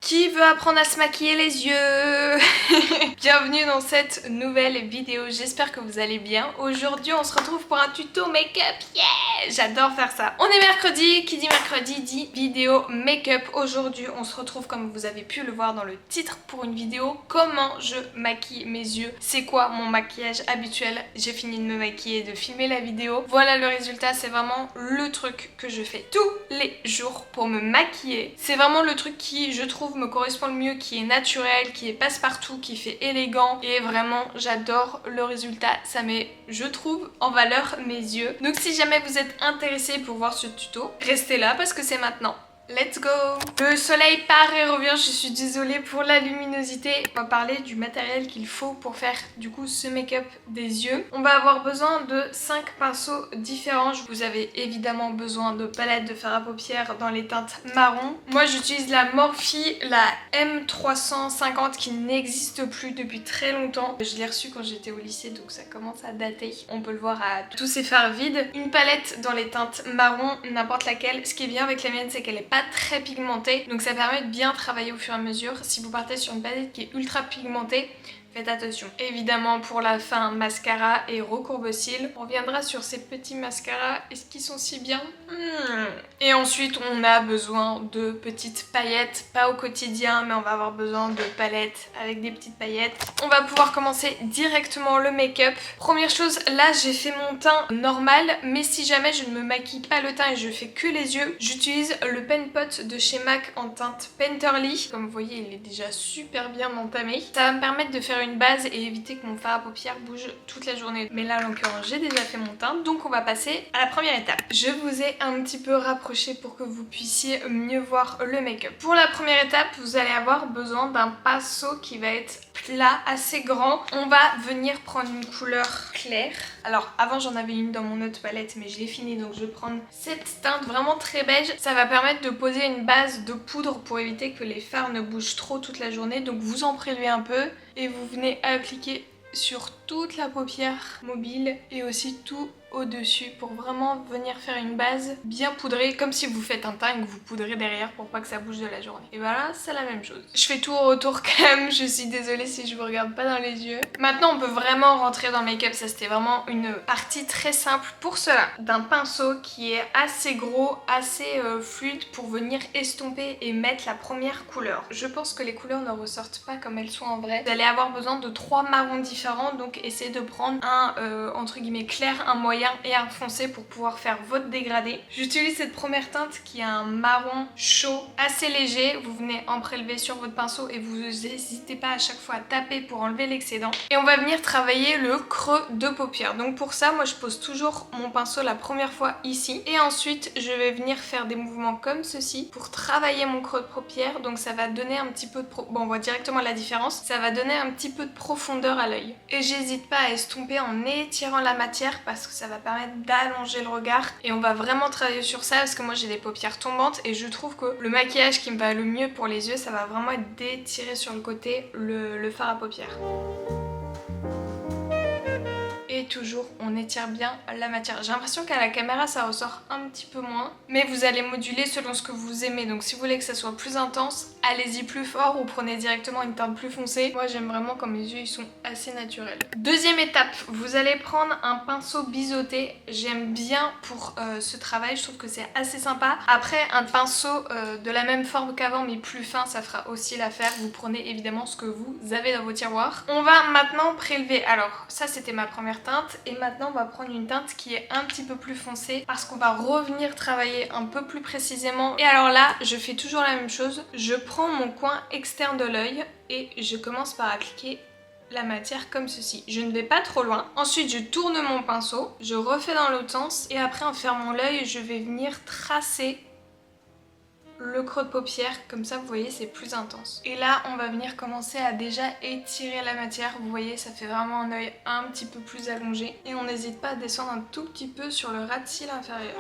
Qui veut apprendre à se maquiller les yeux? Bienvenue dans cette nouvelle vidéo, j'espère que vous allez bien. Aujourd'hui on se retrouve pour un tuto make-up, yeah! J'adore faire ça. On est mercredi, qui dit mercredi dit vidéo make-up. Aujourd'hui on se retrouve, comme vous avez pu le voir dans le titre, pour une vidéo comment je maquille mes yeux. C'est quoi mon maquillage habituel? J'ai fini de me maquiller et de filmer la vidéo. Voilà le résultat, c'est vraiment le truc que je fais tous les jours pour me maquiller. C'est vraiment le truc qui, je trouve, me correspond le mieux, qui est naturel, qui est passe-partout, qui fait élégant, et vraiment j'adore le résultat. Ça met, je trouve, en valeur mes yeux. Donc si jamais vous êtes intéressé pour voir ce tuto, restez là parce que c'est maintenant. Let's go! Le soleil part et revient, je suis désolée pour la luminosité. On va parler du matériel qu'il faut pour faire du coup ce make-up des yeux. On va avoir besoin de 5 pinceaux différents. Vous avez évidemment besoin de palettes de fard à paupières dans les teintes marron. Moi j'utilise la Morphe, la M350 qui n'existe plus depuis très longtemps. Je l'ai reçue quand j'étais au lycée donc ça commence à dater. On peut le voir à tous ces fards vides. Une palette dans les teintes marron, n'importe laquelle. Ce qui est bien avec la mienne c'est qu'elle est pas très pigmentée, donc ça permet de bien travailler au fur et à mesure. Si vous partez sur une palette qui est ultra pigmentée, faites attention. Évidemment pour la fin, mascara et recourbe-cils. On reviendra sur ces petits mascaras. Est-ce qu'ils sont si bien? Et ensuite on a besoin de petites paillettes, pas au quotidien mais on va avoir besoin de palettes avec des petites paillettes. On va pouvoir commencer directement le make-up. Première chose, là j'ai fait mon teint normal, mais si jamais je ne me maquille pas le teint et je fais que les yeux, j'utilise le Pen Pot de chez MAC en teinte Painterly. Comme vous voyez il est déjà super bien entamé. Ça va me permettre de faire une base et éviter que mon fard à paupières bouge toute la journée. Mais là en l'occurrence j'ai déjà fait mon teint, donc on va passer à la première étape. Je vous ai un petit peu rapproché pour que vous puissiez mieux voir le make-up. Pour la première étape, vous allez avoir besoin d'un pinceau qui va être plat, assez grand. On va venir prendre une couleur claire. Alors avant j'en avais une dans mon autre palette mais je l'ai fini, donc je vais prendre cette teinte vraiment très beige. Ça va permettre de poser une base de poudre pour éviter que les fards ne bougent trop toute la journée. Donc vous en prélevez un peu et vous venez appliquer sur toute la paupière mobile et aussi tout au-dessus pour vraiment venir faire une base bien poudrée, comme si vous faites un teint et que vous poudrez derrière pour pas que ça bouge de la journée. Et voilà, c'est la même chose. Je fais tout au retour quand même, je suis désolée si je vous regarde pas dans les yeux. Maintenant on peut vraiment rentrer dans le make-up, ça c'était vraiment une partie très simple. Pour cela, d'un pinceau qui est assez gros, assez fluide pour venir estomper et mettre la première couleur. Je pense que les couleurs ne ressortent pas comme elles sont en vrai. Vous allez avoir besoin de 3 marrons différents, donc essayez de prendre un entre guillemets clair, un moyen et un foncé pour pouvoir faire votre dégradé. J'utilise cette première teinte qui a un marron chaud assez léger. Vous venez en prélever sur votre pinceau et vous n'hésitez pas à chaque fois à taper pour enlever l'excédent. Et on va venir travailler le creux de paupière. Donc pour ça, moi je pose toujours mon pinceau la première fois ici et ensuite je vais venir faire des mouvements comme ceci pour travailler mon creux de paupière. Donc ça va donner un petit peu de bon, on voit directement la différence. Ça va donner un petit peu de profondeur à l'œil. Et j'hésite pas à estomper en étirant la matière parce que ça va permettre d'allonger le regard. Et on va vraiment travailler sur ça parce que moi j'ai des paupières tombantes et je trouve que le maquillage qui me va le mieux pour les yeux, ça va vraiment être d'étirer sur le côté le fard à paupières. Et toujours on étire bien la matière. J'ai l'impression qu'à la caméra ça ressort un petit peu moins, mais vous allez moduler selon ce que vous aimez. Donc si vous voulez que ça soit plus intense, allez-y plus fort ou prenez directement une teinte plus foncée. Moi j'aime vraiment quand mes yeux ils sont assez naturels. Deuxième étape, vous allez prendre un pinceau biseauté. J'aime bien pour ce travail, je trouve que c'est assez sympa. Après un pinceau de la même forme qu'avant mais plus fin, ça fera aussi l'affaire. Vous prenez évidemment ce que vous avez dans vos tiroirs. On va maintenant prélever. Alors ça c'était ma première teinte et maintenant on va prendre une teinte qui est un petit peu plus foncée parce qu'on va revenir travailler un peu plus précisément. Et alors là je fais toujours la même chose, je prends mon coin externe de l'œil et je commence par appliquer la matière comme ceci. Je ne vais pas trop loin. Ensuite je tourne mon pinceau, je refais dans l'autre sens et après en fermant l'œil je vais venir tracer le creux de paupière, comme ça vous voyez c'est plus intense. Et là on va venir commencer à déjà étirer la matière, vous voyez ça fait vraiment un œil un petit peu plus allongé. Et on n'hésite pas à descendre un tout petit peu sur le ras de cils inférieur.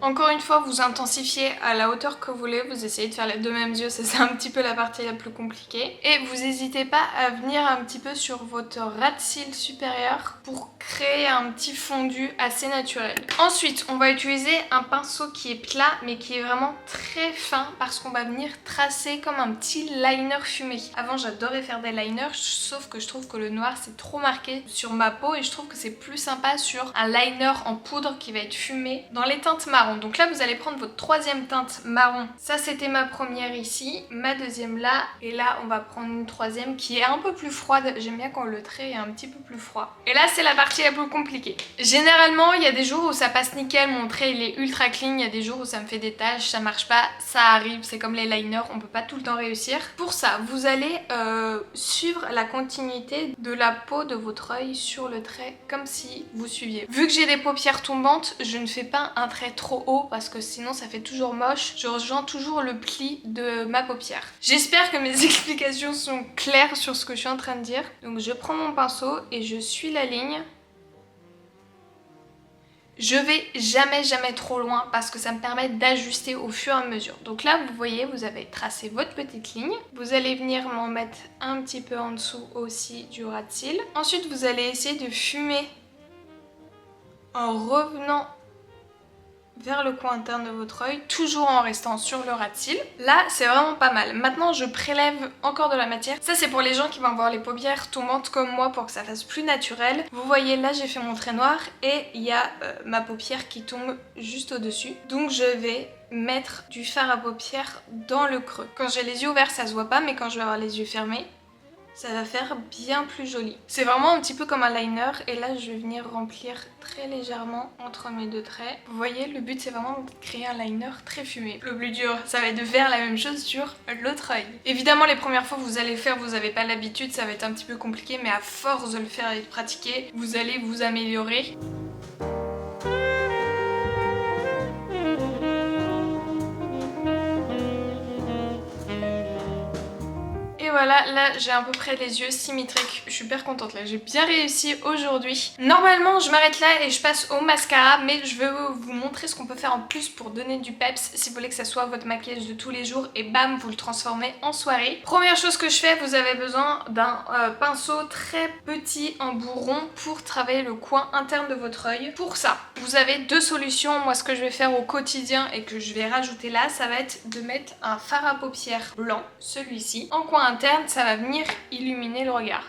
Encore une fois, vous intensifiez à la hauteur que vous voulez, vous essayez de faire les deux mêmes yeux, ça c'est un petit peu la partie la plus compliquée. Et vous n'hésitez pas à venir un petit peu sur votre ras de cils supérieur pour créer un petit fondu assez naturel. Ensuite, on va utiliser un pinceau qui est plat mais qui est vraiment très fin parce qu'on va venir tracer comme un petit liner fumé. Avant, j'adorais faire des liners, sauf que je trouve que le noir c'est trop marqué sur ma peau et je trouve que c'est plus sympa sur un liner en poudre qui va être fumé dans les teintes marron. Donc là, vous allez prendre votre troisième teinte marron. Ça, c'était ma première ici, ma deuxième là, et là, on va prendre une troisième qui est un peu plus froide. J'aime bien quand le trait est un petit peu plus froid. Et là, c'est la partie la plus compliquée. Généralement, il y a des jours où ça passe nickel, mon trait il est ultra clean, il y a des jours où ça me fait des taches, ça marche pas, ça arrive, c'est comme les liners, on peut pas tout le temps réussir. Pour ça, vous allez suivre la continuité de la peau de votre œil sur le trait, comme si vous suiviez. Vu que j'ai des paupières tombantes, je ne fais pas un trait trop haut parce que sinon ça fait toujours moche. Je rejoins toujours le pli de ma paupière. J'espère que mes explications sont claires sur ce que je suis en train de dire. Donc je prends mon pinceau et je suis la ligne. Je vais jamais trop loin parce que ça me permet d'ajuster au fur et à mesure. Donc là, vous voyez, vous avez tracé votre petite ligne. Vous allez venir m'en mettre un petit peu en dessous aussi du ras de cils. Ensuite, vous allez essayer de fumer en revenant vers le coin interne de votre œil, toujours en restant sur le ras de cils. Là, c'est vraiment pas mal. Maintenant, je prélève encore de la matière. Ça, c'est pour les gens qui vont avoir les paupières tombantes comme moi pour que ça fasse plus naturel. Vous voyez, là, j'ai fait mon trait noir et il y a ma paupière qui tombe juste au-dessus. Donc, je vais mettre du fard à paupières dans le creux. Quand j'ai les yeux ouverts, ça se voit pas, mais quand je vais avoir les yeux fermés, ça va faire bien plus joli. C'est vraiment un petit peu comme un liner et là je vais venir remplir très légèrement entre mes deux traits. Vous voyez, le but c'est vraiment de créer un liner très fumé. Le plus dur, ça va être de faire la même chose sur l'autre œil. Évidemment, les premières fois que vous allez faire, vous n'avez pas l'habitude, ça va être un petit peu compliqué, mais à force de le faire et de pratiquer, vous allez vous améliorer. Et voilà, là j'ai à peu près les yeux symétriques, je suis hyper contente là, j'ai bien réussi aujourd'hui. Normalement je m'arrête là et je passe au mascara, mais je veux vous montrer ce qu'on peut faire en plus pour donner du peps si vous voulez que ça soit votre maquillage de tous les jours et bam, vous le transformez en soirée. Première chose que je fais, vous avez besoin d'un pinceau très petit en bourron pour travailler le coin interne de votre œil. Pour ça, vous avez deux solutions. Moi ce que je vais faire au quotidien et que je vais rajouter là, ça va être de mettre un fard à paupières blanc, celui-ci, en coin interne. Ça va venir illuminer le regard.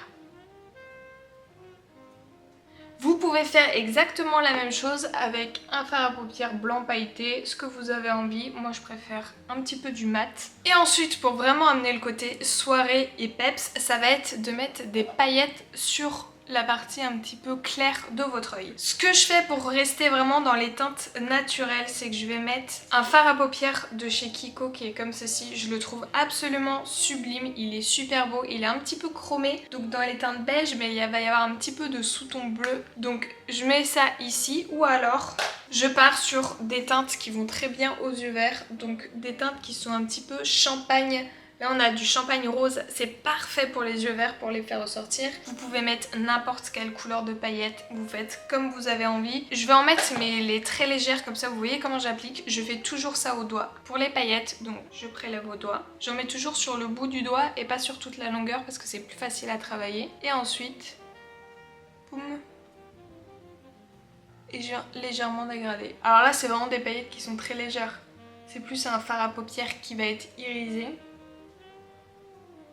Vous pouvez faire exactement la même chose avec un fard à paupières blanc pailleté, ce que vous avez envie. Moi je préfère un petit peu du mat. Et ensuite, pour vraiment amener le côté soirée et peps, ça va être de mettre des paillettes sur la partie un petit peu claire de votre œil. Ce que je fais pour rester vraiment dans les teintes naturelles, c'est que je vais mettre un fard à paupières de chez Kiko qui est comme ceci. Je le trouve absolument sublime, il est super beau, il est un petit peu chromé, donc dans les teintes beige, mais il va y avoir un petit peu de sous-ton bleu. Donc je mets ça ici, ou alors je pars sur des teintes qui vont très bien aux yeux verts, donc des teintes qui sont un petit peu champagne. Là on a du champagne rose, c'est parfait pour les yeux verts, pour les faire ressortir. Vous pouvez mettre n'importe quelle couleur de paillettes, vous faites comme vous avez envie. Je vais en mettre mais les très légères, comme ça vous voyez comment j'applique. Je fais toujours ça au doigt. Pour les paillettes, donc je prélève au doigt. J'en mets toujours sur le bout du doigt et pas sur toute la longueur parce que c'est plus facile à travailler. Et ensuite, boum, et je viens légèrement dégrader. Alors là c'est vraiment des paillettes qui sont très légères. C'est plus un fard à paupières qui va être irisé.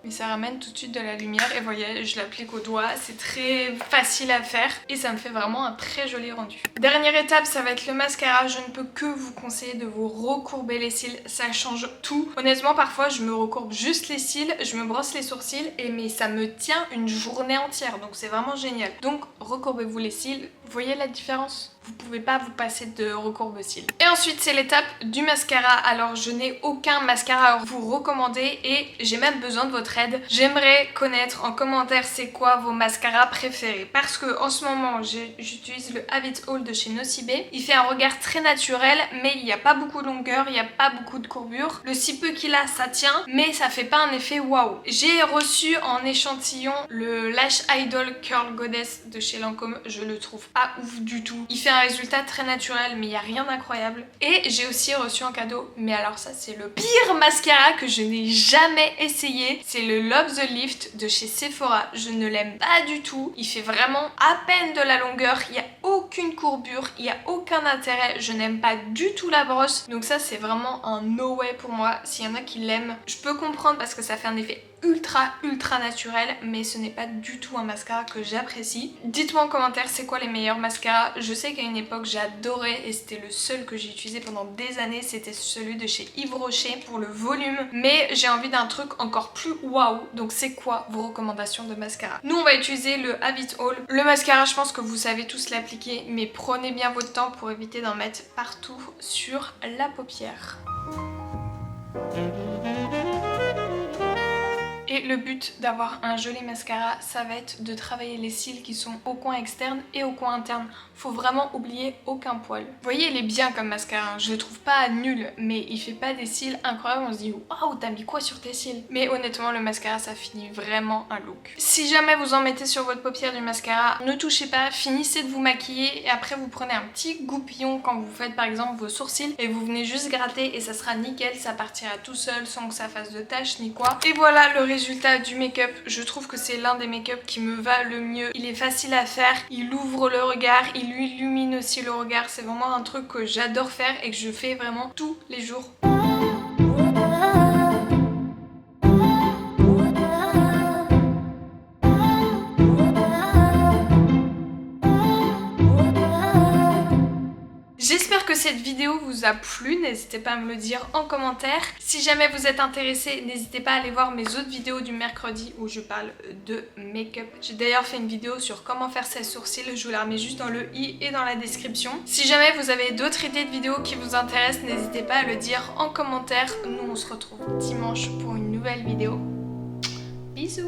Mais ça ramène tout de suite de la lumière et voyez, je l'applique au doigt, c'est très facile à faire et ça me fait vraiment un très joli rendu. Dernière étape, ça va être le mascara. Je ne peux que vous conseiller de vous recourber les cils, ça change tout. Honnêtement, parfois je me recourbe juste les cils, je me brosse les sourcils mais ça me tient une journée entière, donc c'est vraiment génial. Donc recourbez-vous les cils, vous voyez la différence ? Vous pouvez pas vous passer de recourbe-cils. Et ensuite c'est l'étape du mascara. Alors je n'ai aucun mascara à vous recommander et j'ai même besoin de votre aide. J'aimerais connaître en commentaire c'est quoi vos mascaras préférés. Parce que en ce moment j'utilise le Habit Haul de chez Nocibe. Il fait un regard très naturel mais il n'y a pas beaucoup de longueur, il n'y a pas beaucoup de courbure. Le si peu qu'il a ça tient mais ça fait pas un effet waouh. J'ai reçu en échantillon le Lash Idol Curl Goddess de chez Lancôme. Je le trouve pas ouf du tout. Il fait un résultat très naturel mais il n'y a rien d'incroyable. Et j'ai aussi reçu en cadeau, mais alors ça c'est le pire mascara que je n'ai jamais essayé. C'est le Love the Lift de chez Sephora. Je ne l'aime pas du tout. Il fait vraiment à peine de la longueur. Il n'y a aucune courbure. Il n'y a aucun intérêt. Je n'aime pas du tout la brosse. Donc ça c'est vraiment un no way pour moi. S'il y en a qui l'aiment, je peux comprendre parce que ça fait un effet ultra naturel, mais ce n'est pas du tout un mascara que j'apprécie. Dites-moi en commentaire c'est quoi les meilleurs mascaras. Je sais qu'à une époque j'adorais et c'était le seul que j'ai utilisé pendant des années, c'était celui de chez Yves Rocher pour le volume, mais j'ai envie d'un truc encore plus waouh. Donc c'est quoi vos recommandations de mascara? Nous on va utiliser le Have It All. Le mascara je pense que vous savez tous l'appliquer, mais prenez bien votre temps pour éviter d'en mettre partout sur la paupière. Et le but d'avoir un joli mascara, ça va être de travailler les cils qui sont au coin externe et au coin interne. Faut vraiment oublier aucun poil. Vous voyez, il est bien comme mascara, hein. Je le trouve pas nul, mais il fait pas des cils incroyables. On se dit waouh, t'as mis quoi sur tes cils? Mais honnêtement, le mascara, ça finit vraiment un look. Si jamais vous en mettez sur votre paupière du mascara, ne touchez pas, finissez de vous maquiller et après vous prenez un petit goupillon quand vous faites par exemple vos sourcils et vous venez juste gratter et ça sera nickel, ça partira tout seul sans que ça fasse de taches ni quoi. Et voilà le résultat du make-up. Je trouve que c'est l'un des make-up qui me va le mieux. Il est facile à faire, il ouvre le regard, il illumine aussi le regard. C'est vraiment un truc que j'adore faire et que je fais vraiment tous les jours. J'espère que cette vidéo vous a plu, n'hésitez pas à me le dire en commentaire. Si jamais vous êtes intéressé, n'hésitez pas à aller voir mes autres vidéos du mercredi où je parle de make-up. J'ai d'ailleurs fait une vidéo sur comment faire ses sourcils, je vous la remets juste dans le i et dans la description. Si jamais vous avez d'autres idées de vidéos qui vous intéressent, n'hésitez pas à le dire en commentaire. Nous on se retrouve dimanche pour une nouvelle vidéo. Bisous!